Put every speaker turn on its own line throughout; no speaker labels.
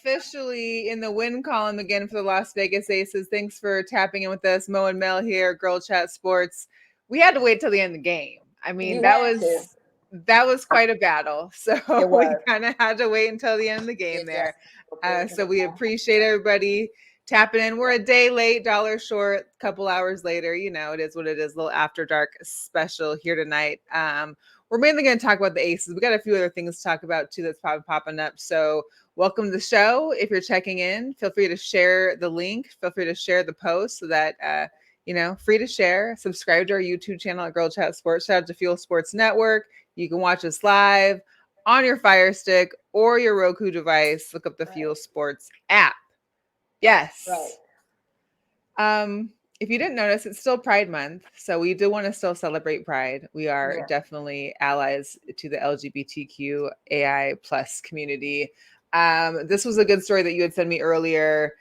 officially in the win column again for the Las Vegas Aces. Thanks for tapping in with us. Mo and Mel here, Girl Chat Sports. We had to wait till the end of the game. I mean,
You had to.
that was quite a battle. So
It
we
was.
kind of had to wait until the end of the game
It
there.
definitely
So we appreciate everybody tapping in. We're a day late, dollar short, couple hours later. You know, it is what it is. A little after dark special here tonight. We're mainly going to talk about the Aces. We got a few other things to talk about too that's probably popping up. So welcome to the show. If you're checking in, feel free to share the link. Feel free to share the post so that free to share. Subscribe to our YouTube channel at Girl Chat Sports. Shout out to Fuel Sports Network. You can watch us live on your Fire Stick or your Roku device. Look up the Fuel Sports app. Yes.
Right.
If you didn't notice, it's still Pride Month, so we do want to still celebrate Pride. We are definitely allies to the LGBTQAI plus community. This was a good story that you had sent me earlier.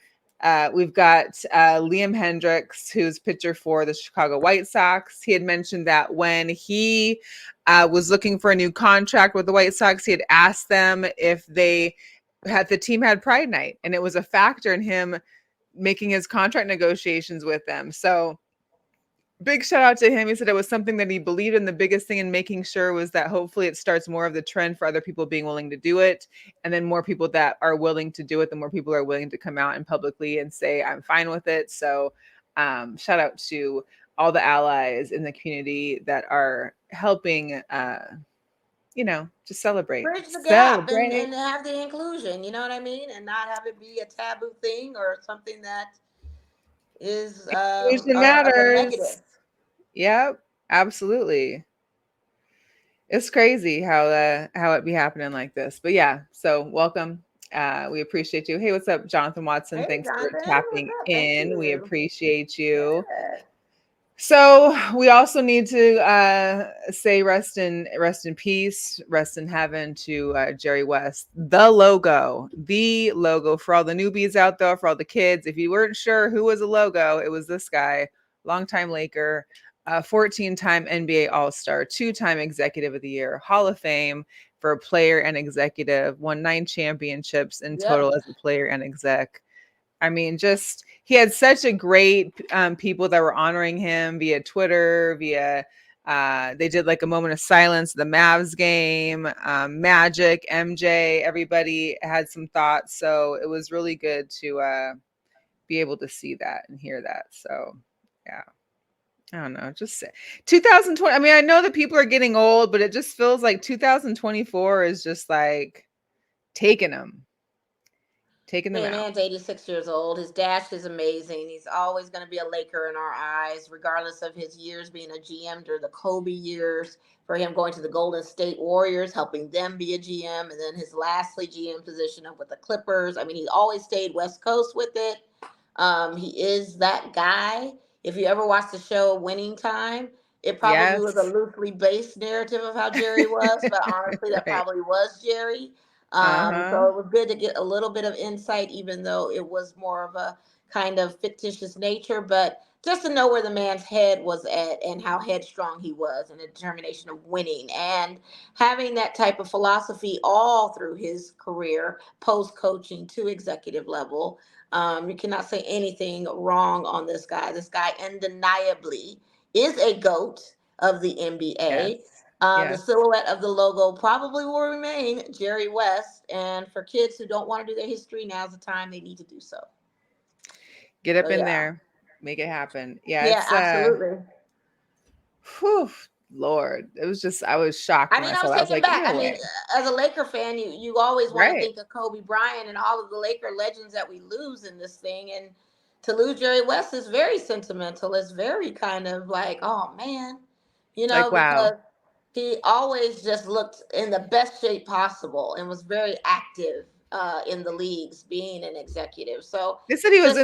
We've got Liam Hendricks, who's pitcher for the Chicago White Sox. He had mentioned that when he was looking for a new contract with the White Sox, he had asked them if the team had Pride Night, and it was a factor in him making his contract negotiations with them. So big shout out to him. He said it was something that he believed in. The biggest thing in making sure was that hopefully it starts more of the trend for other people being willing to do it. And then more people that are willing to do it, the more people are willing to come out and publicly and say, I'm fine with it. So shout out to all the allies in the community that are helping, just celebrate.
Bridge the gap and have the inclusion, you know what I mean? And not have it be a taboo thing or something that is
Inclusion
of a
matters.
negative.
Yep, absolutely. It's crazy how it be happening like this. But yeah, so welcome. We appreciate you. Hey, what's up, Jonathan Watson?
Hey,
Thanks for
Jonathan,
tapping
what's up? Thank
in. We
you.
appreciate you.
Yeah.
So we also need to say rest in peace, rest in heaven to Jerry West, the logo for all the newbies out there, for all the kids. If you weren't sure who was a logo, it was this guy, longtime Laker, 14-time NBA All-Star, 2-time Executive of the Year, Hall of Fame for a player and executive, won 9 championships in total as a player and exec. I mean, just he had such a great people that were honoring him via Twitter, via they did like a moment of silence, the Mavs game, Magic, MJ, everybody had some thoughts. So it was really good to be able to see that and hear that. So yeah. I don't know, just 2020. I mean, I know that people are getting old, but it just feels like 2024 is just like taking them out.
Man's 86 years old. His dash is amazing. He's always going to be a Laker in our eyes, regardless of his years being a GM during the Kobe years, for him going to the Golden State Warriors, helping them be a GM, and then his lastly GM position up with the Clippers. I mean, he always stayed West Coast with it. He is that guy. If you ever watched the show Winning Time, it probably was a loosely based narrative of how Jerry was, but honestly, that probably was Jerry. So it was good to get a little bit of insight, even though it was more of a kind of fictitious nature, but just to know where the man's head was at and how headstrong he was and the determination of winning and having that type of philosophy all through his career, post coaching to executive level. You cannot say anything wrong on this guy. This guy undeniably is a GOAT of the NBA. The silhouette of the logo probably will remain Jerry West. And for kids who don't want to do their history, now's the time they need to do so.
Get up in there. Make it happen.
Yeah, absolutely.
Whew, Lord. It was just, I was shocked.
I mean, I was taken back. I mean, as a Laker fan, you always want to think of Kobe Bryant and all of the Laker legends that we lose in this thing. And to lose Jerry West is very sentimental. It's very kind of like, oh, man. Because he always just looked in the best shape possible and was very active in the leagues, being an executive. So
they said he was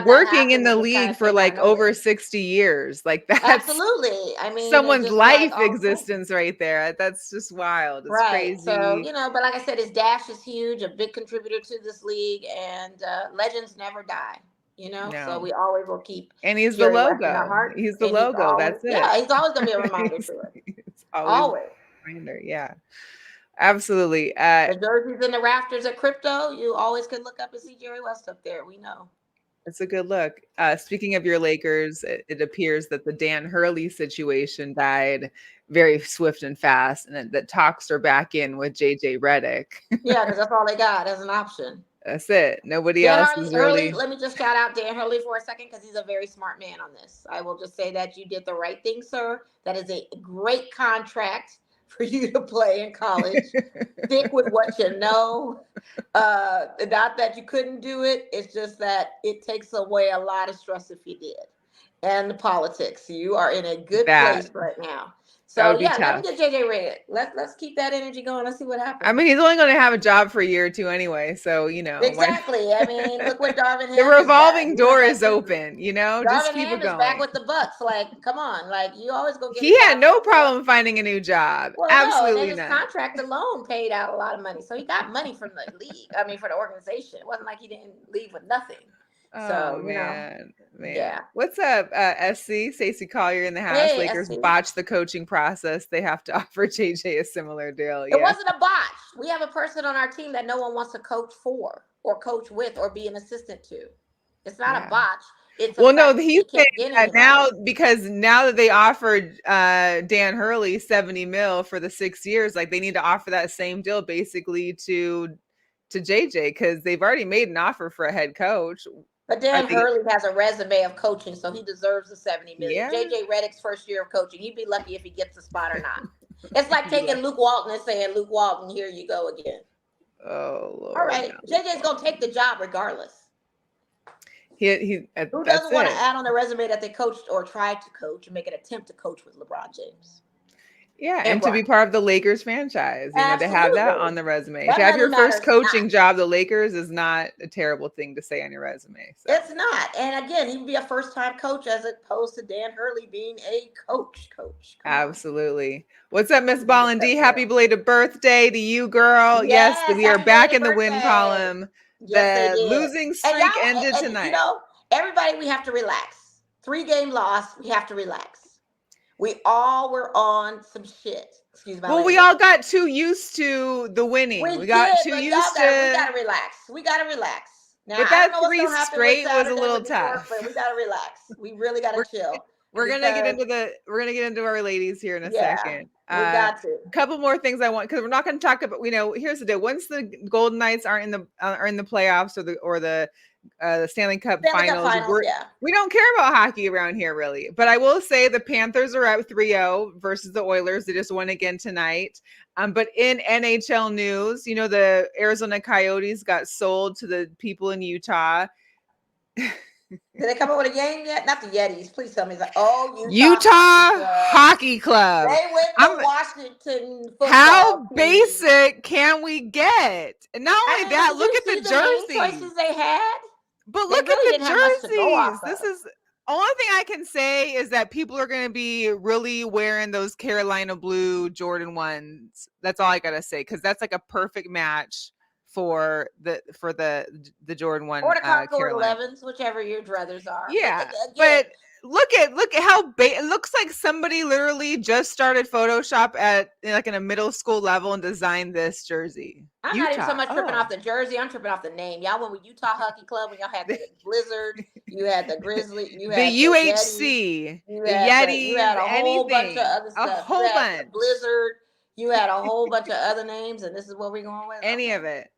working in the league for like over 60 years. Like that's
absolutely. I mean,
someone's life existence right there. That's just wild. It's crazy.
So, but like I said, his dash is huge, a big contributor to this league, and legends never die. So we always will keep.
And he's the logo. He's the logo. That's it.
Yeah, he's always gonna be a reminder to us. Always.
Reminder. Yeah. Absolutely.
The jerseys in the rafters at Crypto, you always can look up and see Jerry West up there. We know.
It's a good look. Speaking of your Lakers, it appears that the Dan Hurley situation died very swift and fast, and that talks are back in with JJ Redick.
Yeah, because that's all they got as an option.
That's it. Nobody
Dan
else
Hurley,
is really.
let me just shout out Dan Hurley for a second because he's a very smart man on this. I will just say that you did the right thing, sir. That is a great contract for you to play in college. Stick with what you know. Not that you couldn't do it. It's just that it takes away a lot of stress if you did. And the politics. You are in a good
That
place right now.
that
So
would be
yeah, let me
tough.
get JJ Redick. Let's keep that energy going. Let's see what happens.
I mean, he's only going to have a job for a year or two anyway, so why not?
Exactly. I mean, look what Darvin
The
Ham has done.
revolving
He went
door
back
is
to
open. Just
Darvin
keep
Ham
it
is back
going.
with the Bucks. Like, come on. Like, you always go get a
He had
job
no
somewhere.
problem finding a new job.
Well, no, and then
Absolutely
his
none.
contract alone paid out a lot of money. So he got money from the league. I mean, for the organization. It wasn't like he didn't leave with nothing.
Oh
So,
man.
yeah.
What's up, SC? Stacey Collier in the house.
Hey,
Lakers
SC.
botched the coaching process. They have to offer JJ a similar deal.
It
Yeah.
wasn't a botch. We have a person on our team that no one wants to coach for or coach with or be an assistant to. It's not a botch. It's a
Well, no,
fact that
he's
he
saying
can't get
that
anybody.
now because now that they offered Dan Hurley 70 mil for the 6 years, like they need to offer that same deal basically to JJ because they've already made an offer for a head coach.
But
Are
Dan
they?
Hurley has a resume of coaching, so he deserves the 70 million.
Yeah.
JJ Redick's first year of coaching, he'd be lucky if he gets the spot or not. It's like taking Luke Walton and saying, Luke Walton, here you go again.
Oh Lord.
All right. JJ's gonna take the job regardless.
Who
Who doesn't want to add on the resume that they coached or tried to coach and make an attempt to coach with LeBron James?
Yeah, and to be part of the Lakers franchise, to have that on the resume.
That
to have your first coaching
not.
job, the Lakers, is not a terrible thing to say on your resume. So.
It's not. And again, he would be a first-time coach as opposed to Dan Hurley being a coach.
Absolutely. What's up, Miss Ball and D? Happy belated birthday to you, girl. Yes, we are back in the win column.
Yes,
the losing streak ended tonight.
Everybody, we have to relax. 3-game loss. We have to relax. We all were on some shit. Excuse me.
Well, we all got too used to the winning. We got too used to.
We gotta relax. We gotta relax. Now,
but that 3 straight was a little tough.
But we gotta relax. We really gotta chill.
We're gonna get into our ladies here in a second.
We got to.
A couple more things I want because we're not going to talk about. Here's the deal. Once the Golden Knights are in the playoffs or the Stanley Cup finals, we don't care about hockey around here really. But I will say the Panthers are up 3-0 versus the Oilers. They just won again tonight. But in NHL news, the Arizona Coyotes got sold to the people in Utah.
Did they come up with a game yet? Not the Yetis. Please tell me.
Utah Hockey Club.
They went to Washington football.
How basic can we get? And not only that, look at the jerseys.
Choices they had.
But look at the jerseys. This is only thing I can say is that people are going to be really wearing those Carolina blue Jordan 1s. That's all I got to say because that's like a perfect match for the Jordan 1
or the Concord 11s, whichever your druthers are.
Yeah, but look at how it looks like somebody literally just started Photoshop at like in a middle school level and designed this jersey.
I'm not even so much tripping off the jersey. I'm tripping off the name. Y'all went with Utah Hockey Club when y'all had the Blizzard. You had the Grizzly. You had
the UHC.
The
Yeti.
You had a whole bunch of other stuff.
A whole bunch.
Blizzard. You had a whole bunch of other names, and this is what we're going with.
Any of it.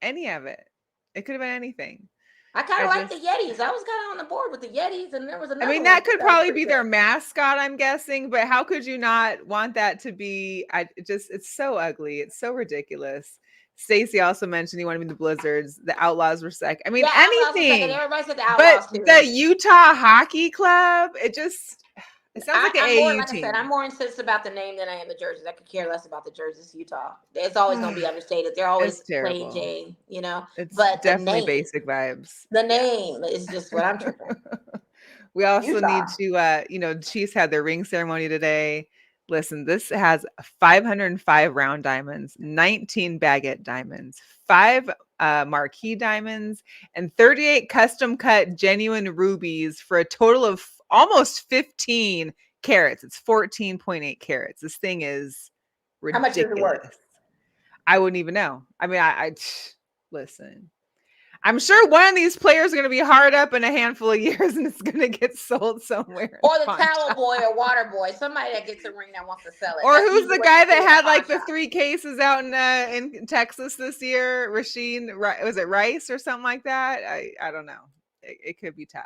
It could have been anything.
I kind of like the Yetis. I was kind of on the board with the Yetis, and there was another.
I mean, that could probably be their mascot, I'm guessing. But how could you not want that to be? It's so ugly. It's so ridiculous. Stacey also mentioned he wanted to be the Blizzards. The Outlaws were second. I mean, anything.
Everybody said the Outlaws
but the Utah Hockey Club, it sounds like an AAU
like
team.
I said, I'm more insistent about the name than I am the jerseys. I could care less about the jerseys. Utah. It's always going to be understated. They're always plain Jane,
It's
but
definitely basic vibes.
The name is just what I'm tripping.
We also need to, Chiefs had their ring ceremony today. Listen, this has 505 round diamonds, 19 baguette diamonds, 5 marquee diamonds, and 38 custom cut genuine rubies for a total of almost 15 carats. It's 14.8 carats. This thing is ridiculous.
How much is it worth?
I wouldn't even know. I mean, I listen. I'm sure one of these players are going to be hard up in a handful of years, and it's going to get sold somewhere in
Or the
pawn
towel
shop.
boy or water boy, somebody that gets a ring that wants to sell it.
Or
That's
who's
usually
the
what you
guy
see
that
in the
had
pawn
like the
shop.
3 cases out in Texas this year? Was it Rice or something like that? I don't know. It could be tough.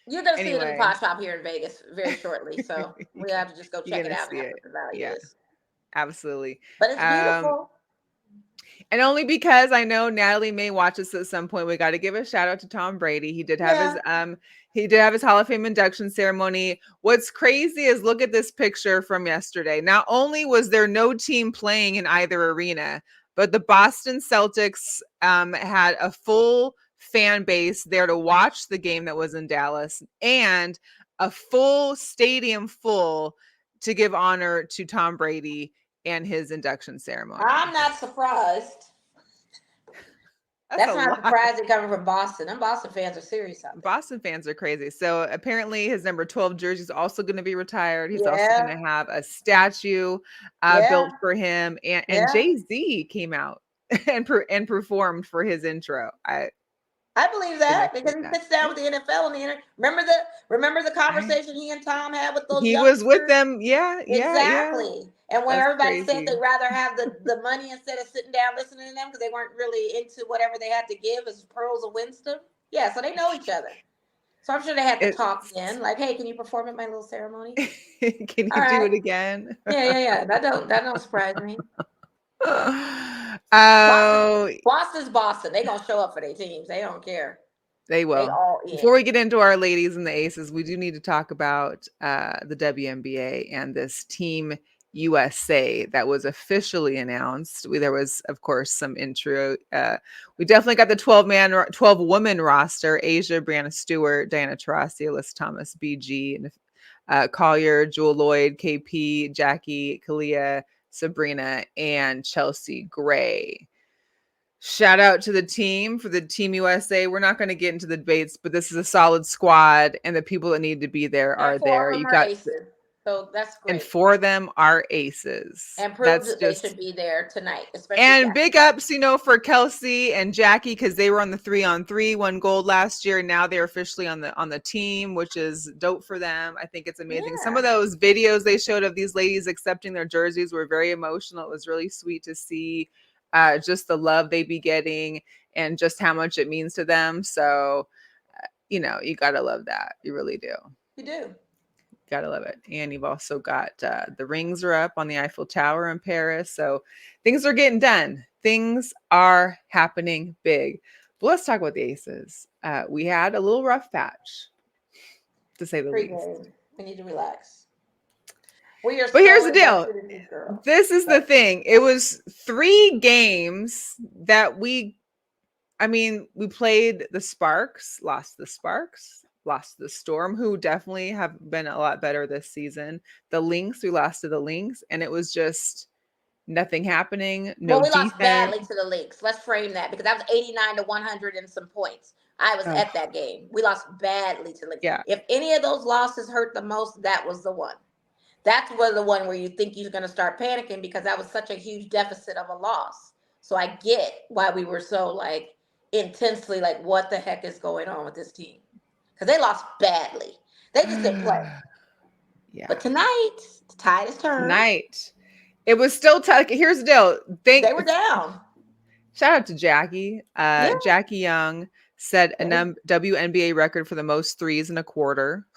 You're going to see it in the
Anyway,
pawn shop here in Vegas very shortly. So we have to just go
you're
check it
gonna
out and
see
have
it.
what the value
Yeah,
is.
absolutely.
But it's
Um,
beautiful.
And only because I know Natalie may watch this at some point, we got to give a shout out to Tom Brady.
Yeah.
He did have his Hall of Fame induction ceremony. What's crazy is look at this picture from yesterday. Not only was there no team playing in either arena, but the Boston Celtics had a full fan base there to watch the game that was in Dallas, and a full stadium full to give honor to Tom Brady and his induction ceremony.
I'm not surprised.
That's a
That's not
lot.
surprising coming from Boston. Them Boston fans are serious out there.
Boston fans are crazy. So apparently his number 12 jersey is also going to be retired. He's also
Yeah.
going to have a statue
Yeah.
built for him. And
Yeah.
Jay-Z came out and performed for his intro.
I believe
Didn't
that because
expect
he
that.
sits down with the NFL and the remember the conversation he and Tom had with those
He was with
youngsters?
them. Yeah.
Exactly. And when
That's
everybody said
crazy.
they'd rather have the money instead of sitting down listening to them because they weren't really into whatever they had to give as pearls of wisdom. Yeah, so they know each other. So I'm sure they had to talk then. Like, hey, can you perform at my little ceremony?
Can
All
you do
right.
it again?
Yeah. That don't surprise me.
Oh,
Boston's Boston. They gonna show up for their teams. They don't care.
they
They
will.
all
Before
in.
we get into our ladies and the aces, we do need to talk about the WNBA and this Team USA that was officially announced. There was, of course, some intro. We definitely got the 12 woman roster: Asia, Brianna Stewart, Diana Taurasi, Alyssa Thomas, BG, and Collier, Jewell Lloyd, KP, Jackie, Kalia, Sabrina, and Chelsea Gray. Shout out to the team for the Team USA. We're not going to get into the debates, but this is a solid squad, and the people that need to be there
And
are
four
there.
of
You
them are
got,
aces. So that's
and
great.
4 of them are aces.
And proves
That's
that they
just,
should be there tonight, especially
and
Jackie.
big ups, for Kelsey and Jackie because they were on the 3-on-3, won gold last year. And now they're officially on the team, which is dope for them. I think it's amazing. Some
Yeah.
of those videos they showed of these ladies accepting their jerseys were very emotional. It was really sweet to see just the love they be getting and just how much it means to them. So, you gotta love that. You really do.
You do.
Gotta love it. And you've also got the rings are up on the Eiffel Tower in Paris. So things are getting done. Things are happening big. But let's talk about the aces. We had a little rough patch, to say the least.
Pre-game. We need to relax. We are
But here's the
so
deal.
invested in these girls.
This is the thing. It was 3 games that we played the Sparks, lost the Sparks, lost the Storm, who definitely have been a lot better this season. The Lynx, we lost to the Lynx, and it was just nothing happening. No
Well, we
defense.
lost badly to the Lynx. Let's frame that because that was 89 to 100 and some points. I was at that game. We lost badly to the Lynx.
Yeah.
If any of those losses hurt the most, that was the one. That's the one where you think you're going to start panicking because that was such a huge deficit of a loss. So I get why we were so intensely what the heck is going on with this team? Because they lost badly. They just didn't play.
Yeah.
But tonight, the tide is turned.
Tonight, it was still tough. Here's the deal.
They were down.
Shout out to Jackie. Jackie Young set a WNBA record for the most threes in a quarter.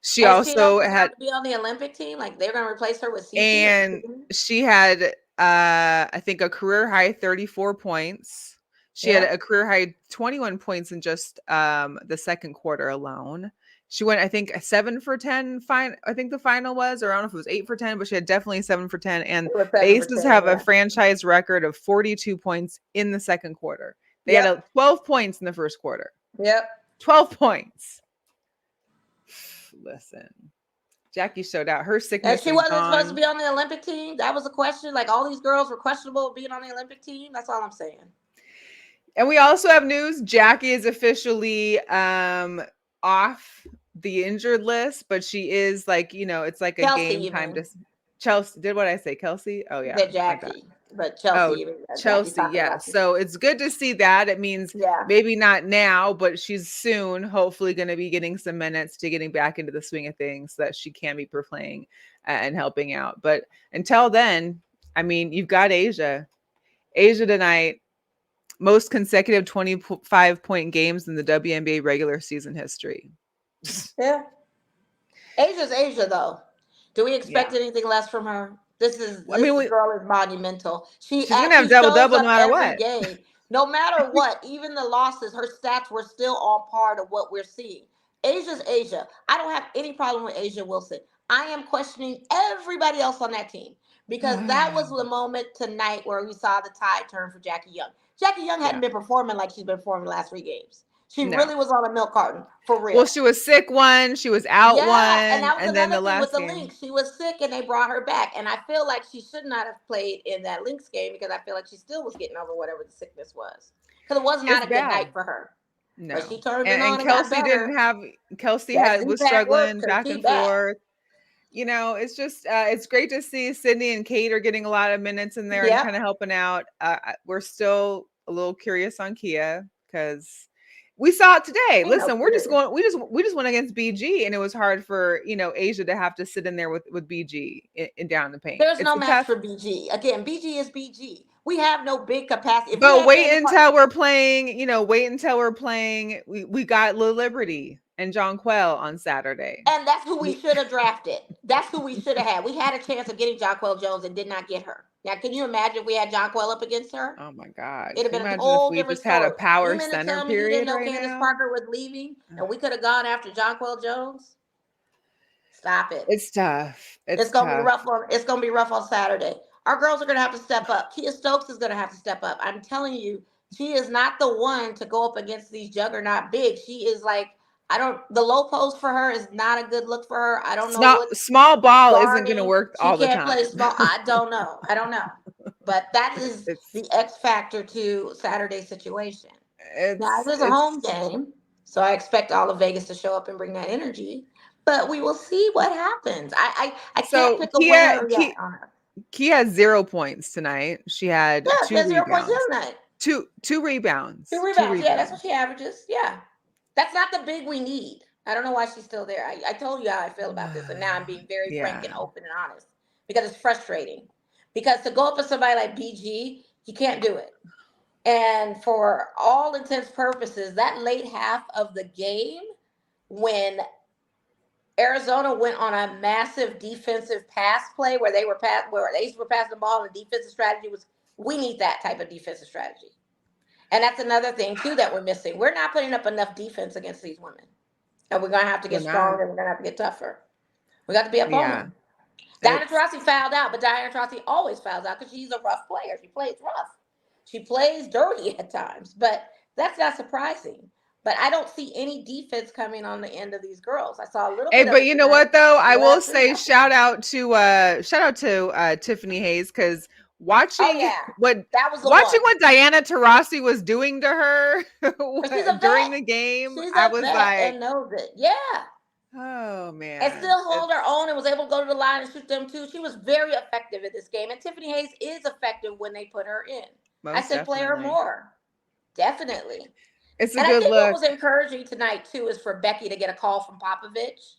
She also had
to be on the Olympic team. They're going to replace her with Cece.
And she had, I think, a career high 34 points. She had a career high 21 points in just the second quarter alone. She went, I think, 7 for 10. Fine, I think the final was, or I don't know if it was 8 for 10, but she had definitely 7 for 10. And the Aces have a franchise record of 42 points in the second quarter. They had 12 points in the first quarter. 12 points. Listen. Jackie showed out. Her sickness.
And she wasn't supposed to be on the Olympic team. That was a question. All these girls were questionable of being on the Olympic team. That's all I'm saying.
And we also have news. Jackie is officially off the injured list, but she is it's like a
Kelsey,
game time. Chelsea, did what I say? Kelsey? Oh yeah.
Jackie. but
Oh,
Chelsea, Jackie's
Chelsea,
talking
yes.
about you.
So it's good to see that. It means
Yeah.
maybe not now, but she's soon, hopefully, going to be getting some minutes to getting back into the swing of things so that she can be playing and helping out. But until then, I mean, you've got Asia. Asia tonight, most consecutive 25-point games in the WNBA regular season history.
Yeah. Asia's Asia, though. Do we expect
Yeah.
anything less from her?
I mean,
This girl is monumental. She
she's going to have
actually
double
shows
double no
up
matter
every
what.
game, no matter what. Even the losses, her stats were still on par to what we're seeing. Asia's Asia. I don't have any problem with Asia Wilson. I am questioning everybody else on that team because that was the moment tonight where we saw the tide turn for Jackie Young. Jackie Young hadn't
Yeah.
been performing like she's been performing the last 3 games. She
No.
really was on a milk carton for
Well,
real.
she was sick one, she was out
Yeah, and
one,
that was
and then the
another thing with
last
the
game.
Lynx. She was sick and they brought her back. And I feel like she should not have played in that Lynx game because I feel like she still was getting over whatever the sickness was. Because it was
It's
not a good night
bad.
for her. But she
No.
turned it
And
on and got
Kelsey
better.
didn't have Kelsey
That
had
Z
was
pack worked
struggling
because
back
she
and
back.
forth. You know, it's just it's great to see Sydney and Kate are getting a lot of minutes in there and
Yep.
kind of helping out. We're still a little curious on Kia because we saw it today.
Ain't no
Listen,
curious.
we just went against BG, and it was hard for Asia to have to sit in there with BG in down in the paint.
There's
It's
no
a
match
tough.
for BG. Again, BG is BG. We have no big capacity. If we
But
had Candy
wait until we're playing. We got Lil Liberty and John Quell on Saturday.
and that's who we should have drafted. That's who we should have had. We had a chance of getting Jonquel Jones and did not get her. Now, can you imagine if we had Jonquel up against her?
Oh my God.
It'd
Can
have
you
been a
imagine if
whole
we
different
just had a
story. You
power
mean to
center
tell me you didn't
period
know
right
Candace
now?
Parker was leaving and we could have gone after Jonquel Jones? Stop it.
It's tough.
It's
It's
gonna be
tough.
rough on it's gonna be rough on Saturday. Our girls are gonna have to step up. Kia Stokes is gonna have to step up. I'm telling you, she is not the one to go up against these juggernaut bigs. She is like, I don't the low post for her is not a good look for her. I don't know what's
Small ball isn't going to
guarding.
work
She
all the
can't
time.
play small. I don't know. I don't know. But that is
it's
the X factor to Saturday's situation. Now, it is a home
it's
game, so I expect all of Vegas to show up and bring that energy. But we will see what happens. I can't
so
pick a winner yet on her.
Kia has 0 points tonight. She had
Yeah, she
two
has 0 points
rebounds.
tonight.
Two
Two
rebounds. Two
rebounds. Yeah, that's what
rebounds.
she averages. Yeah. That's not the big we need. I don't know why she's still there. I told you how I feel about this, and now I'm being very frank and
Yeah.
open and honest because it's frustrating. Because to go up with somebody like BG, you can't do it. And for all intents purposes, that late half of the game, when Arizona went on a massive defensive pass play where where they were passing the ball and the defensive strategy was, we need that type of defensive strategy. And that's another thing too that we're missing. We're not putting up enough defense against these women. And we're gonna have to
We're
get
not.
stronger, we're gonna have to get tougher. We got to be up on
Yeah.
them. Diana
It's
Taurasi fouled out, but Diana Taurasi always fouls out because she's a rough player. She plays rough. She plays dirty at times, but that's not surprising. But I don't see any defense coming on the end of these girls. I saw a little
Hey,
bit of
but
it
you know
tonight.
what though? I
The
will
last three
say
seconds.
shout out to Tiffany Hayes because
Oh
watching
yeah, that was the
watching
one.
what Diana Taurasi was doing to her
But she's a
during
vet.
the game,
She's
I
a
was
vet
like,
and knows it. Yeah.
oh
And
man,
still hold her own and was able to go to the line and shoot them too. She was very effective in this game. And Tiffany Hayes is effective when they put her in. I
most
say play her
definitely.
more. Definitely.
It's a
And I
good
think what
look.
was encouraging tonight too is for Becky to get a call from Popovich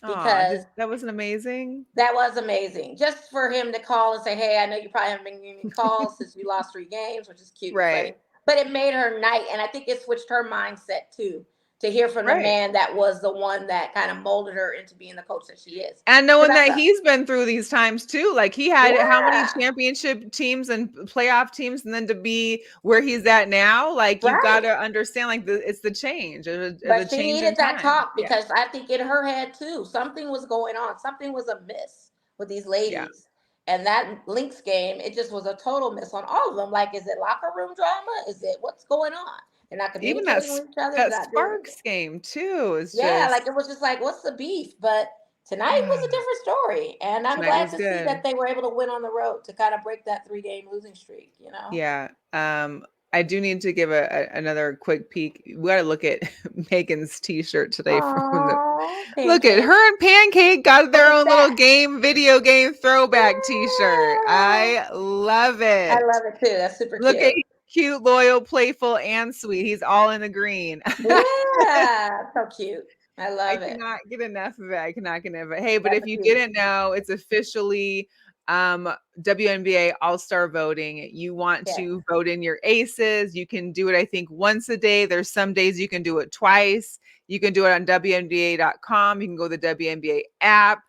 Oh,
because
that wasn't amazing.
that was amazing. Just for him to call and say, "Hey, I know you probably haven't been getting any calls since you lost 3 games," which is cute and
Right.
funny. But it made her night, and I think it switched her mindset too to hear from the
Right.
man that was the one that kind of molded her into being the coach that she is.
And
Because
knowing
I
that
thought,
he's been through these times too, like he had how many
yeah,
championship teams and playoff teams, and then to be where he's at now, like you've got
right.
to understand, like it's the change, it's a
But she
change in
needed that
time.
talk
Yeah,
because I think in her head too, something was going on. Something was amiss with these
yeah.
ladies. And that Lynx game, it just was a total miss on all of them. Like, is it locker room drama? Is it what's going on? They're not
Even that
communicating with each other. They're
that
not doing anything.
Sparks game too is
Yeah,
just
like it was just like, what's the beef? But tonight was a different story. And I'm
tonight
glad
was
to see
good.
that they were able to win on the road to kind of break that 3 game losing streak, you know?
Yeah. I do need to give another quick peek. We got to look at Megan's t-shirt today from
Oh,
Look at
Pancake.
her and Pancake got
Look
their
at
own little
that.
video game throwback T-shirt.
Yeah.
I love
I
it.
love it too. That's super
Look at
cute.
cute, loyal, playful, and sweet. He's all in the green.
Yeah. So cute. I
I
love it.
cannot get enough of it. I cannot get enough of it. Hey, but
That's
if
a
you
cute.
didn't know, it's officially WNBA All-Star voting. You want
Yes.
to vote in your aces. You can do it, I think, once a day. There's some days you can do it twice. You can do it on WNBA.com. You can go to the WNBA app.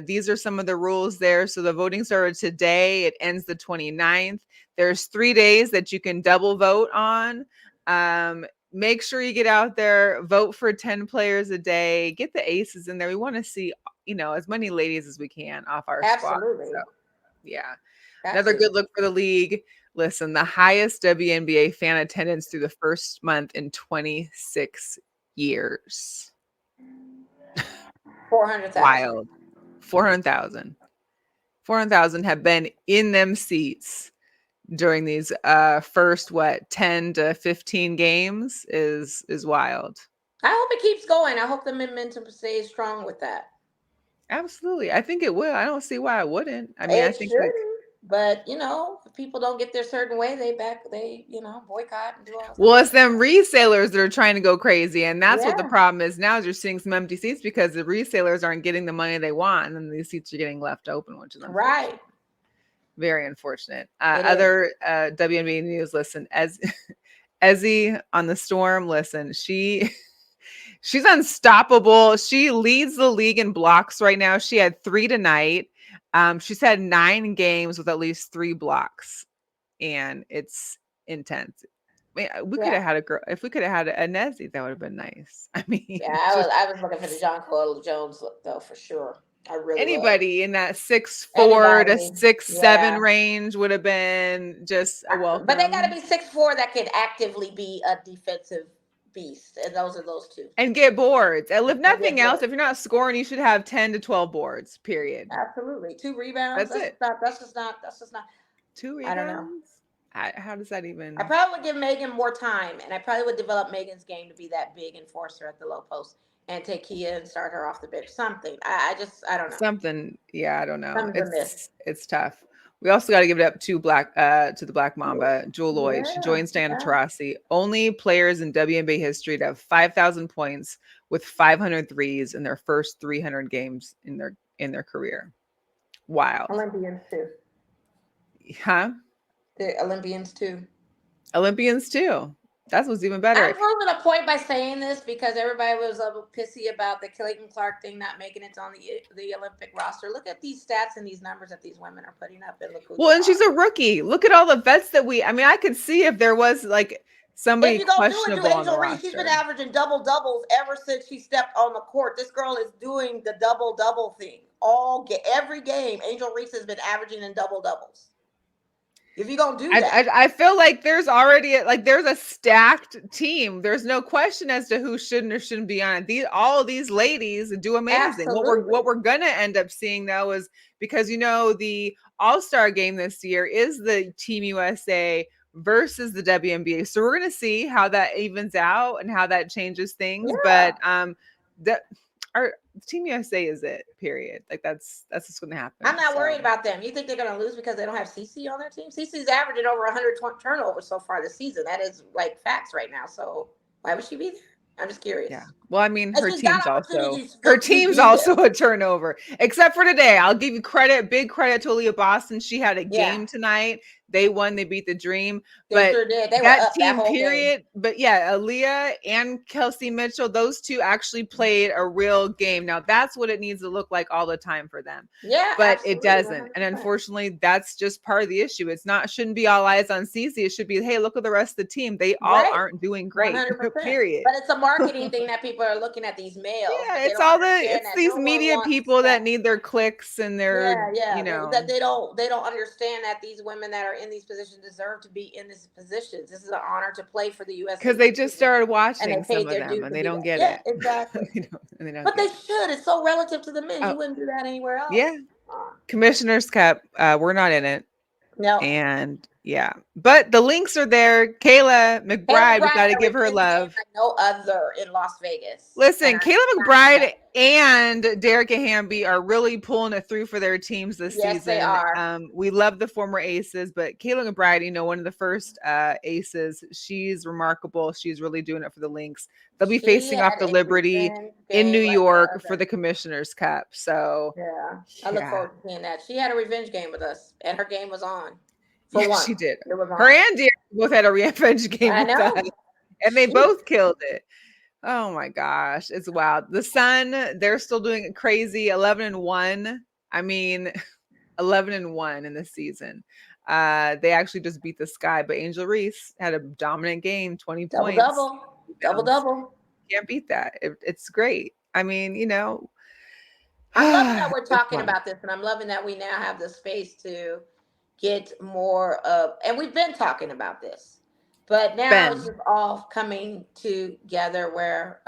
These are some of the rules there. So the voting started today. It ends the 29th. There's 3 days that you can double vote on. Make sure you get out there, vote for 10 players a day, get the aces in there. We want to see, as many ladies as we can off our squad. So,
Absolutely.
yeah.
Got
Another
to.
good look for the league. Listen, the highest WNBA fan attendance through the first month in 26 years.
400,000.
Wild. 400,000. 400,000 have been in them seats during these first 10 to 15 games is wild.
I hope it keeps going. I hope the momentum stays strong with that.
Absolutely. I think it will. I don't see why it wouldn't. I mean, I
It
think
shouldn't, but if people don't get their certain way, they boycott and do all
well,
stuff.
it's them resellers that are trying to go crazy. And that's what the
Yeah,
problem is now is you're seeing some empty seats because the resellers aren't getting the money they want. And then these seats are getting left open, which is unfortunate.
right.
Very unfortunate.
It is.
Other WNBA news, listen, as Ezi on the Storm, listen, she's unstoppable. She leads the league in blocks right now. She had 3 tonight. She's had 9 games with at least 3 blocks, and it's intense. I mean, we could
Yeah,
have had a girl. If we could have had a Nessie, that would have been nice. I mean,
yeah. I was
just
I was looking for the John Cole Jones look though for sure. I really was.
anybody in that 6'4" to
Anybody?
6'7"
Yeah.
range would have been just a
But they got to
welcome.
be 6'4" that can actively be a defensive beast, and those are those two.
And get boards. And if
And get
nothing else,
bored.
if you're not scoring, you should have 10 to 12 boards, period.
Absolutely, 2 rebounds.
That's
That's just
it.
not. That's just not. That's just not.
2
I don't know.
rebounds? How does that
I
even
probably would give Megan more time, and I probably would develop Megan's game to be that big enforcer at the low post, and take Kia and start her off the bench. Something. I don't know.
something? Yeah, I don't know.
Something's amiss.
It's tough. We also got to give it up to the Black Mamba, Jewell Lloyd. She
Yeah,
joins Diana
yeah.
Taurasi, only players in WNBA history to have 5,000 points with 500 threes in their first 300 games in their career. Wild.
Olympians too.
Huh?
The Olympians too.
Olympians too. That's what's even better.
I'm proving a point by saying this because everybody was a little pissy about the Clayton Clark thing not making it on the Olympic roster. Look at these stats and these numbers that these women are putting up, and look who
Well,
they
and she's
are.
a rookie. Look at all the vets I mean, I could see if there was like
If
somebody
you don't do it, do
questionable on the
Angel Reese. She's been
roster.
averaging double doubles ever since she stepped on the court. This girl is doing the double double thing every game. Angel Reese has been averaging in double doubles. If you gonna do that,
I feel like there's already there's a stacked team. There's no question as to who shouldn't or shouldn't be on it. All of these ladies do amazing.
absolutely.
What we're gonna end up seeing though is because the All-Star game this year is the Team USA versus the WNBA. So we're gonna see how that evens out and how that changes things.
Yeah.
But that our Team USA is it, period. Like that's what's gonna happen.
I'm not
So
worried about them. You think they're going to lose because they don't have Cece on their team? Cece's averaging over 100 turnovers so far this season. That is like facts right now. So why would she be there? I'm just curious.
yeah. Well, I mean,
And she's got opportunities
her
to
team's
be
also
there.
a turnover, except for today. I'll give you credit, big credit to Aliyah Boston. She had a
Yeah,
game tonight. They won, they beat the dream.
they
But
sure did. They were
that
up that
team,
whole game.
period. But yeah, Aliyah and Kelsey Mitchell, those two actually played a real game. Now that's what it needs to look like all the time for them.
Yeah,
But it
absolutely.
doesn't.
100%.
And unfortunately, that's just part of the issue. Shouldn't be all eyes on Cece. It should be, hey, look at the rest of the team. They all
Right.
aren't doing great.
100%.
Period.
But it's a marketing thing that people are looking at these males,
Yeah,
but they don't understand
it's
that
these
no one
media
wants
people that
that.
need their clicks and
Yeah,
their,
yeah. That they don't understand that these women that are in these positions deserve to be in these positions. This is an honor to play for the USA
because they
women's
just
team,
started
and they
watching some
paid
of
their
them
dues
and
to
they
be
don't
that.
get
Yeah,
it.
exactly.
And they don't
But they
get it.
should. It's so relative to the men.
Oh,
You wouldn't do that anywhere else.
yeah. Commissioner's Cup. We're not in it.
No.
And Yeah. But the links are there. Kayla
Taylor
McBride, we
McBride
got to
had a
give her
revenge game
love.
like no other in Las Vegas. And
Listen,
I
Kayla
signed
McBride
that.
and Derek Hamby are really pulling it through for their teams this
Yes, they
season.
are.
We love the former aces, but Kayla McBride, one of the first aces, she's remarkable. She's really doing it for the Lynx. They'll be
She
facing off
had
the
a
Liberty
revenge
in New
game like no
York for
other.
the Commissioner's Cup. So,
Yeah, I look
yeah.
forward to seeing that. She had a revenge game with us, and her game was on. For
Yeah,
once,
she did.
it was
Her
on.
and Derek both had a revenge game
I
with us,
know.
and they
She,
both killed it. Oh my gosh, it's wild. The Sun, they're still doing it crazy, 11-1. I mean, 11-1 in this season. They actually just beat the Sky, but Angel Reese had a dominant game, 20
double
points.
double, double double.
Can't beat that. It's great. I mean,
I'm loving that we're
it's
talking
fun.
about this, and I'm loving that we now have the space to get more of. And we've been talking about this, but now it's
Ben.
just all coming together where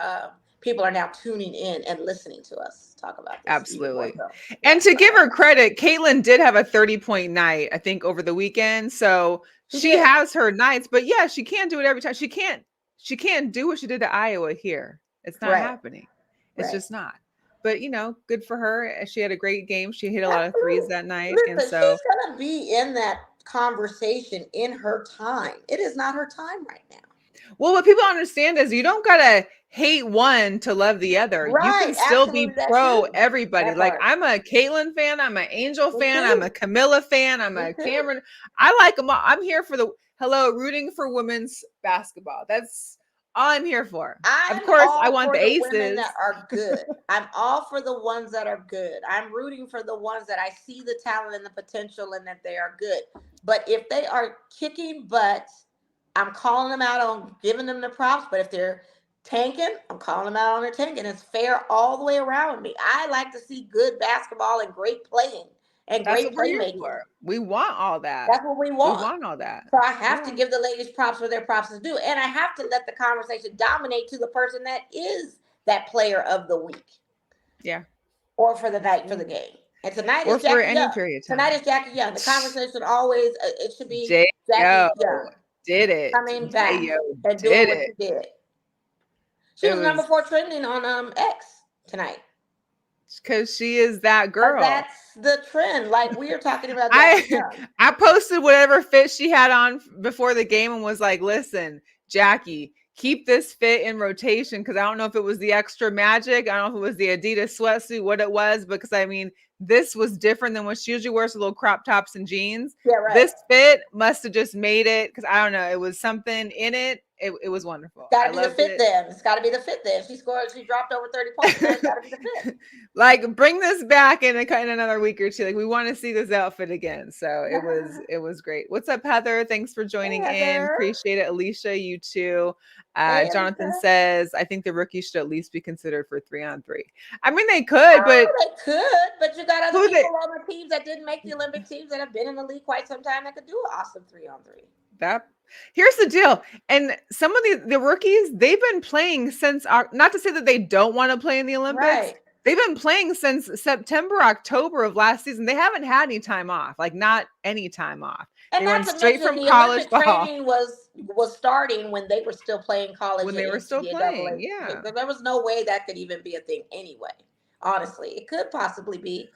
people are now tuning in and listening to us talk about this even more
Absolutely.
so. Yeah,
And to
so I
give
love
her
that.
credit, Caitlin did have a 30-point night, I think, over the weekend. So
She
she
did.
has her nights, but yeah, she can't do it every time. She can't do what she did to Iowa here. It's not
Right,
happening. It's
right.
just not. But good for her. She had a great game. She hit a lot of threes
Absolutely.
that night. And
Listen,
so
she's going to be in that conversation in her time. It is not her time right now.
well, what people don't understand is you don't gotta hate one to love the other. You
Right.
can still
Absolutely.
be
That
pro
too.
everybody.
That
Like
part.
I'm a Caitlyn fan, I'm an Angel
Me
fan, I'm a
too.
Camilla fan, I'm
Me
a
too.
Cameron. I like them all. I'm here for the rooting for women's basketball. That's all I'm here for. Of
I'm
course, I
all
want
for
the
the women
aces.
that are good. I'm all for the ones that are good. I'm rooting for the ones that I see the talent and the potential and that they are good. But if they are kicking butt, I'm calling them out on giving them the props. But if they're tanking, I'm calling them out on their tanking. It's fair all the way around me. I like to see good basketball and great playing and
That's
great
what we're here
playmaking.
for. We want all that.
That's what we
We
want.
want all that.
So I have to
Yeah.
give the ladies props where their props is due. And I have to let the conversation dominate to the person that is that player of the week
Yeah.
or for the night for the
Absolutely.
game. And tonight
Or
is
for
Jackie
any
Young.
period of
Tonight
time.
is Jackie Young. The conversation always, it should be
J.O.
Jackie Young
did it.
coming back
J.O.
and doing
did
what
it.
she did. She
It
was number
was
4 trending on X tonight.
because she is that
But
girl.
that's the trend. Like we are talking about Jackie
I
Young.
I posted whatever fit she had on before the game and was like, "Listen, Jackie, keep this fit in rotation because I don't know if it was the extra magic, I don't know if it was the Adidas sweatsuit, what it was, because I mean, this was different than what she usually wears, little crop tops and jeans.
Yeah, right.
This fit must have just made it because I don't know, it was something in it. It was wonderful.
Got
I
to be the
loved
fit
it.
then. It's got to be the fit then. She scored. She dropped over 30 points tonight. It's got to be the fit.
Like bring this back in another week or two. Like we want to see this outfit again. So it was great. What's up, Heather? Thanks for
Hey,
joining in.
Heather.
Appreciate it. Alicia, you too.
Hey,
Jonathan
Alicia.
says, I think the rookies should at least be considered for 3-on-3. I mean, they could, but
Oh, they could, but you got other
who they
people on the teams that didn't make the Olympic teams that have been in the league quite some time that could do an awesome 3-on-3.
that here's the deal. And some of the rookies, they've been playing since not to say that they don't want to play in the Olympics.
Right.
They've been playing since September, October of last season. They haven't had any time off, like not any time off.
And
They
not
went
to
straight
mention
from
the
college
Olympic
ball
training was starting when they were still playing college
when they were
and
still playing.
NCAA.
Yeah.
There was no way that could even be a thing anyway. Honestly, it could possibly be.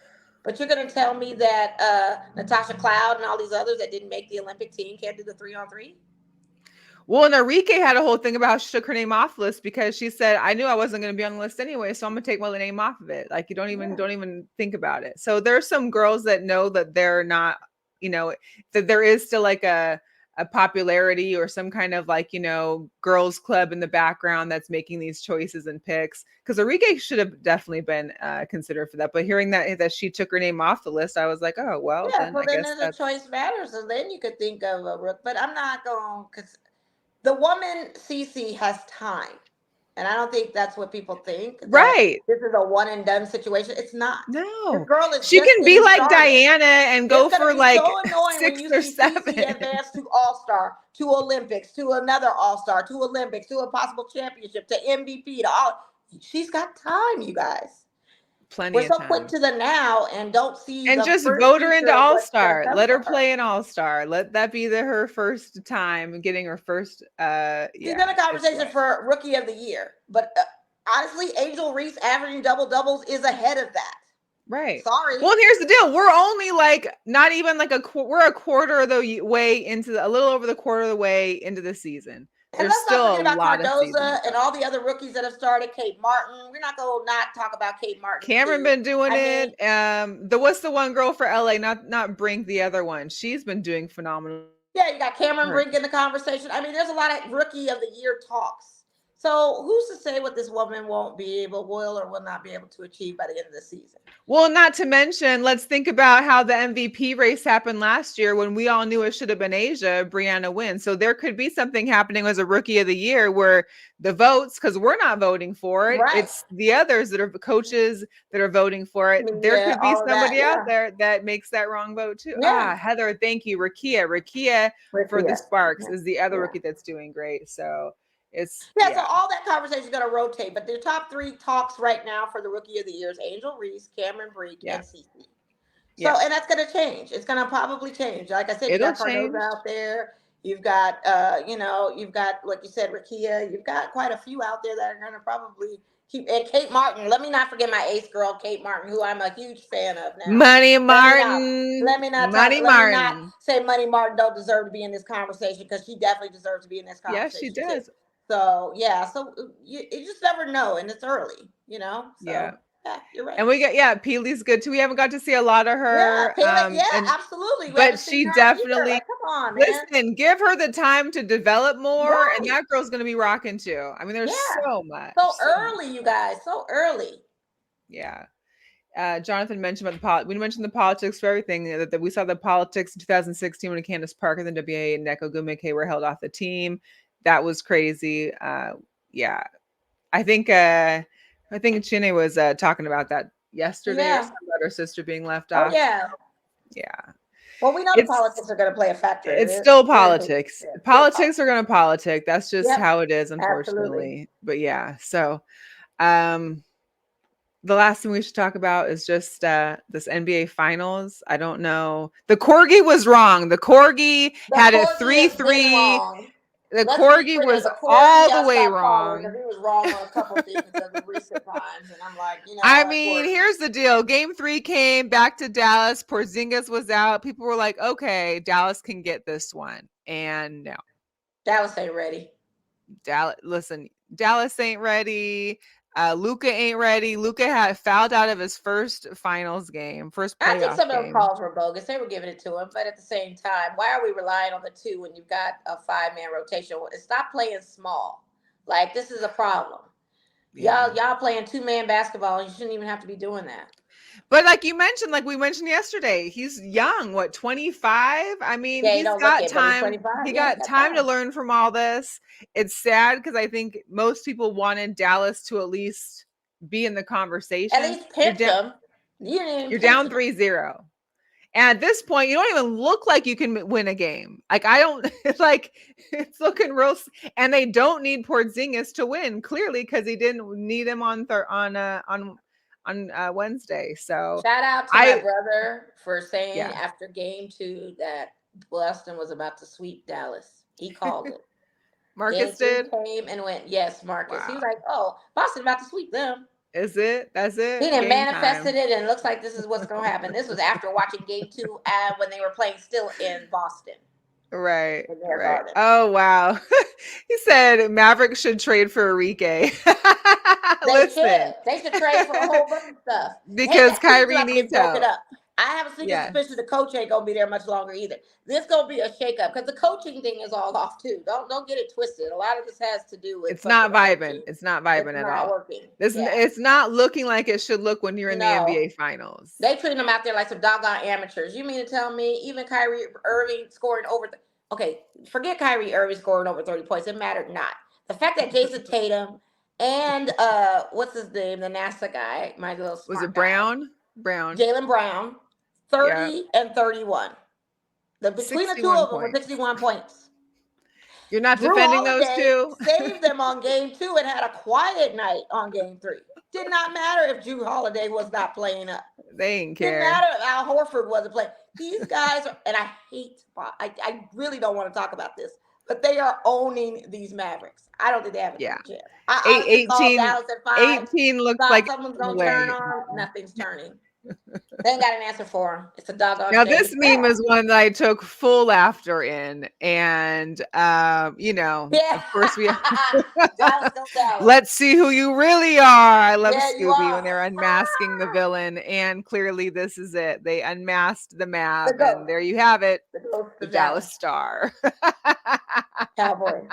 But you're going to tell me that Natasha Cloud and all these others that didn't make the Olympic team can't do the 3-on-3?
Well, and Enrique had a whole thing about how she took her name off the list because she said, I knew I wasn't going to be on the list anyway, so I'm going to take my name off of it. Like you
Yeah.
don't even think about it. So there's some girls that know that they're not, that there is still like a popularity or some kind of like, girls club in the background that's making these choices and picks. Because Enrique should have definitely been considered for that. But hearing that she took her name off the list, I was like, oh, well,
Yeah,
then
so
I
then
guess
there's a
that's
choice matters, and then you could think of a rook. But I'm not going because the woman Cece has time, and I don't think that's what people think that
right.
this is a one and done situation. It's not. This
No,
girl is
she
just
can be
getting
like
started.
Diana and
It's
go
going to
for
be so
like
annoying when
6
you
or
see Cece
7.
advance to All Star, to Olympics, to another All Star, to Olympics, to a possible championship, to MVP, to all. She's got time, you guys.
Plenty
We're
of
so quick
time.
to the now and don't see
And
the
just
first
vote her
future
into
of what's going to
All-Star.
come
Let her
for her.
play an All-Star. Let that be her first time getting her first
She's in a
it's
conversation
right.
for Rookie of the Year, but honestly, Angel Reese averaging double doubles is ahead of that.
Right.
Sorry.
Well, and here's the deal. We're only like not even like we're a quarter of the way into a little over the quarter of the way into the season.
And
There's
let's not
still a
forget about
lot of season to
Cardoza and
go.
all the other rookies that have started. Kate Martin. We're not going to not talk about Kate Martin
Cameron
too.
been doing
I mean,
it. What's the one girl for LA? Not Brink, the other one. She's been doing phenomenal.
yeah, you got Cameron Brink in the conversation. I mean, there's a lot of Rookie of the Year talks. So who's to say what this woman will or will not be able to achieve by the end of the season?
Well, not to mention, let's think about how the MVP race happened last year when we all knew it should have been Asia, Brianna wins. So there could be something happening as a Rookie of the Year where the votes, because we're not voting for it,
Right.
it's the others that are coaches that are voting for it. There
Yeah,
could be
all of that.
somebody out there that makes that wrong vote too.
Yeah.
Heather, thank you. Rakia for the
Yeah.
Sparks is the other
Yeah.
rookie that's doing great. So it's,
Yeah, so all that conversation is going to rotate, but the top three talks right now for the Rookie of the Year is Angel Reese, Cameron Brink, and Cece. So, and that's going to change. It's going to probably change. Like I said, you
It'll
got
change.
Cardoza out there. You've got, you've got, like you said, Rakia. You've got quite a few out there that are going to probably keep. And Kate Martin. Let me not forget my ace girl, Kate Martin, who I'm a huge fan of now.
Money
Martin.
Martin.
Let me not say Money Martin don't deserve to be in this conversation because she definitely deserves to be in this
Yes, she
conversation too.
does.
So yeah, so you just never know, and it's early, So yeah, you're right.
And we got Peely's good too. We haven't got to see a lot of her.
Absolutely. We haven't
But
seen
she
her either.
definitely
Like, come on, man.
listen, give her the time to develop more, and
Right.
that girl's gonna be rocking too. I mean, there's so much.
So early, you guys. So early.
Yeah. Jonathan mentioned about we mentioned the politics for everything. That we saw the politics in 2016 when Candace Parker and the WNBA and Neko Gumeke were held off the team. That was crazy. Yeah. I think Chine was talking about that yesterday or something about her sister being left off.
Yeah.
Yeah.
Well, we know the politics are going to play a factor.
It's still politics. Politics are going to politic. That's just how it is, unfortunately.
Absolutely.
But yeah. So, the last thing we should talk about is just this NBA Finals. I don't know. The Corgi was wrong. The Corgi had a 3-3. The Corgi was all the way wrong.
He was wrong on a couple things of the recent times, and I'm like,
I mean, here's the deal. Game 3 came back to Dallas. Porzingis was out. People were like, okay, Dallas can get this one. And no.
Dallas ain't ready.
Dallas ain't ready. Luka ain't ready. Luka had fouled out of his first finals game, first playoff game.
I think some of those calls were bogus. They were giving it to him, but at the same time, why are we relying on the two when you've got a 5-man rotation? Stop playing small. Like, this is a problem. Yeah. Y'all playing 2-man basketball. You shouldn't even have to be doing that.
But like you mentioned, like we mentioned yesterday, he's young. What, 25? I mean, he's got time. He got time to learn from all this. It's sad because I think most people wanted Dallas to at least be in the conversation.
At least pinch them.
You're down 3-0. And at this point, you don't even look like you can win a game. Like, I don't, like, it's looking real. And they don't need Porzingis to win, clearly, because he didn't need him on Wednesday. So
shout out to my brother for saying after game 2 that Boston was about to sweep Dallas. He called it.
Marcus did.
Came and went, yes, Marcus. Wow. He was like, oh, Boston about to sweep them.
Is it? That's it.
He done manifested it, and it looks like this is what's going to happen. This was after watching game 2 when they were playing still in Boston.
Right. Oh, wow. He said Mavericks should trade for Enrique.
They should trade for a whole bunch of stuff.
Because Kyrie needs help.
I have a sneaking suspicion the coach ain't gonna be there much longer either. This gonna be a shakeup because the coaching thing is all off too. Don't get it twisted. A lot of this has to do with
it's not vibing. It's not vibing at all.
Working.
It's not looking like it should look when you're in the NBA Finals.
They treat them out there like some doggone amateurs. You mean to tell me even Kyrie Irving scoring over? Okay, forget Kyrie Irving scoring over 30 points. It mattered not. The fact that Jason Tatum and what's his name, the NASA guy, my little smart
was it
Brown?
Brown.
Jaylen Brown. 30 and 31. Between the two of them were 61 points.
You're not
Drew
defending those
Holiday
two?
saved them on game 2 and had a quiet night on game 3. Did not matter if Drew Holiday was not playing up.
They didn't
Didn't
care.
matter if Al Horford wasn't playing. These guys are, and I really don't want to talk about this, but they are owning these Mavericks. I don't think they have a
Yeah.
chance. I honestly called
18,
Dallas at 5.
18 looks
Thought
like
someone's
a
gonna turn
way.
on. Nothing's turning. They ain't got an answer for him. It's a doggone
Now
shame.
this meme is one that I took full laughter in, and
Yeah.
of course we
Dallas, go Dallas.
let's see who you really are. I love
Yeah, you
Scooby when
are.
they're unmasking the villain, and clearly this is it. They unmasked the
The
Mav, and
ghost.
there you have it,
The ghost
the
of Dallas.
Dallas Star.
Cowboy.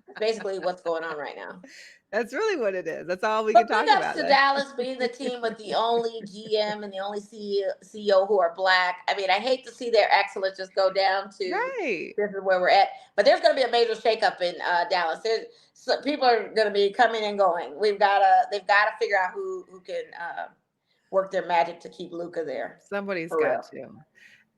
That's basically what's going on right now.
That's really what it is. That's all we can
But big
talk
ups
about.
to Dallas being the team with the only GM and the only CEO who are black. I mean, I hate to see their excellence just go down to
Right.
this is where we're at. But there's going to be a major shakeup in Dallas. People are going to be coming and going. They've got to figure out who can work their magic to keep Luka there.
Somebody's
For
got
real.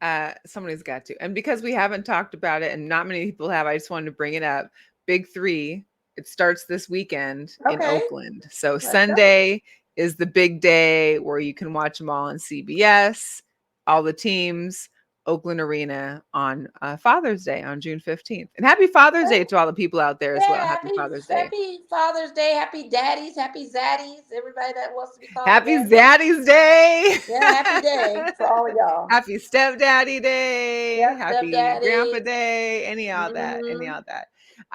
to. Somebody's got to. And because we haven't talked about it and not many people have, I just wanted to bring it up. Big 3, it starts this weekend in
Okay.
Oakland. So
Let's go.
Sunday is the big day where you can watch them all on CBS, all the teams, Oakland Arena on Father's Day on June 15th. And happy Father's Day to all the people out there as well. Happy Father's Day.
Happy Father's Day. Happy Daddies. Happy Zaddies. Everybody that wants to be called.
Happy Zaddy's Day.
Yeah, happy day for all of y'all.
Happy Stepdaddy Day.
Yep,
Happy
stepdaddy.
Grandpa Day. Any all that.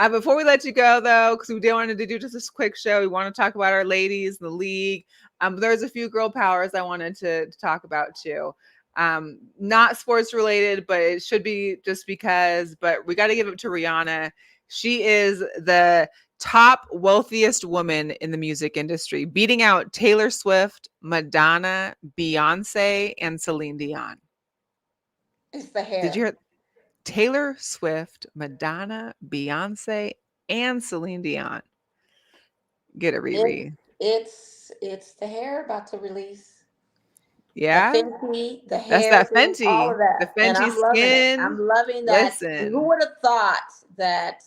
Before we let you go, though, because we did want to do just this quick show, we want to talk about our ladies, the league. There's a few girl powers I wanted to talk about too. Not sports related, but it should be just because. But we got to give it to Rihanna. She is the top wealthiest woman in the music industry, beating out Taylor Swift, Madonna, Beyonce, and Celine Dion.
It's the hair.
Did you hear? Taylor Swift, Madonna, Beyonce, and Celine Dion. Get it, Riri.
It's the hair about to release.
Yeah.
The Fenty, the
That's
hair,
that Fenty.
all of that.
The
And
Fenty
I'm loving
skin.
it. I'm loving that.
Listen.
Who would have thought that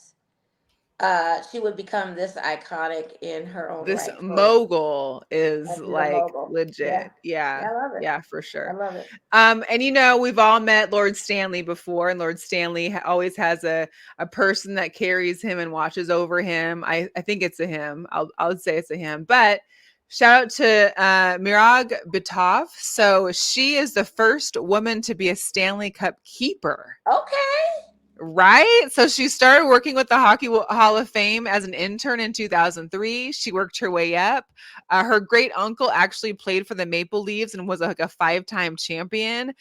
she would become this iconic in her own
This
right?
mogul is
And she's a
like
mogul.
legit. Yeah.
I love it.
Yeah, for sure.
I love it.
And we've all met Lord Stanley before, and Lord Stanley always has a person that carries him and watches over him. I think it's a him. I would say it's a him. But shout out to Mirag Bitov. So she is the first woman to be a Stanley Cup keeper.
Okay.
Right? So she started working with the Hockey Hall of Fame as an intern in 2003. She worked her way up. Her great uncle actually played for the Maple Leafs and was like a 5-time champion.
Okay.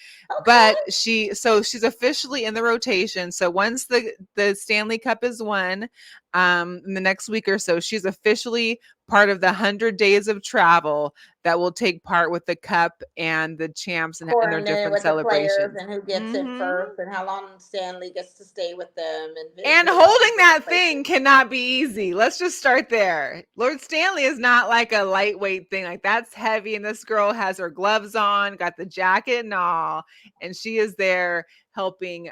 But she's officially in the rotation. So once the Stanley Cup is won, in the next week or so, she's officially part of the 100 days of travel that will take part with the cup and the champs and their different celebrations.
The players and who gets it first and how long Stanley gets to stay with them.
And holding that thing cannot be easy. Let's just start there. Lord Stanley is not like a lightweight thing. Like, that's heavy. And this girl has her gloves on, got the jacket and all. And she is there helping be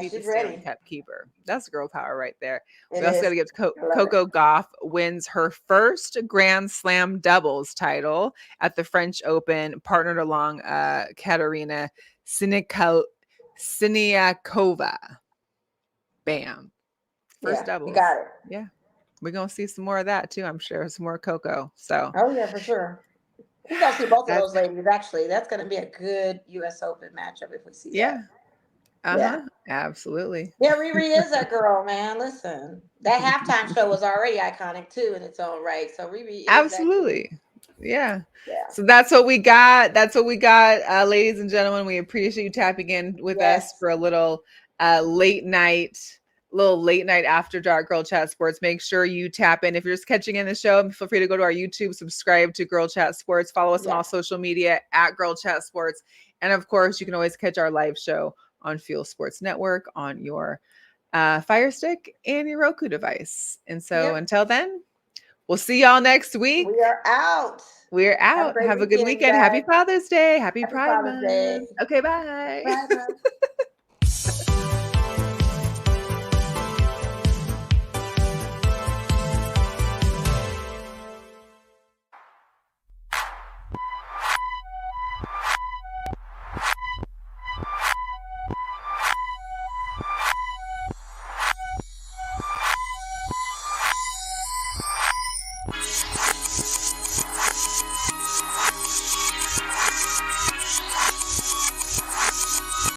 the Stanley Cup keeper. That's girl power right there. We also got to get to Coco Gauff wins her first Grand Slam doubles title at the French Open, partnered along Katerina Siniakova. Bam. First doubles.
You got it.
Yeah. We're going to see some more of that too, I'm sure. Some more Coco. So.
Oh, yeah, for sure. We're going to see both of those ladies, actually. That's going to be a good U.S. Open matchup if we see that.
Yeah, absolutely.
Yeah, Riri is that girl, man. Listen, that halftime show was already iconic too in its own right. So Riri is
absolutely. Yeah. So that's what we got. Ladies and gentlemen. We appreciate you tapping in with us for a little late night after dark Girl Chat Sports. Make sure you tap in. If you're just catching in the show, feel free to go to our YouTube, subscribe to Girl Chat Sports, follow us on all social media at Girl Chat Sports. And of course, you can always catch our live show on Fuel Sports Network on your Fire Stick and your Roku device. And so until then, we'll see y'all next week.
We are out.
Have a good weekend. Happy Father's Day. Happy Pride Month. Okay, bye.
Bye.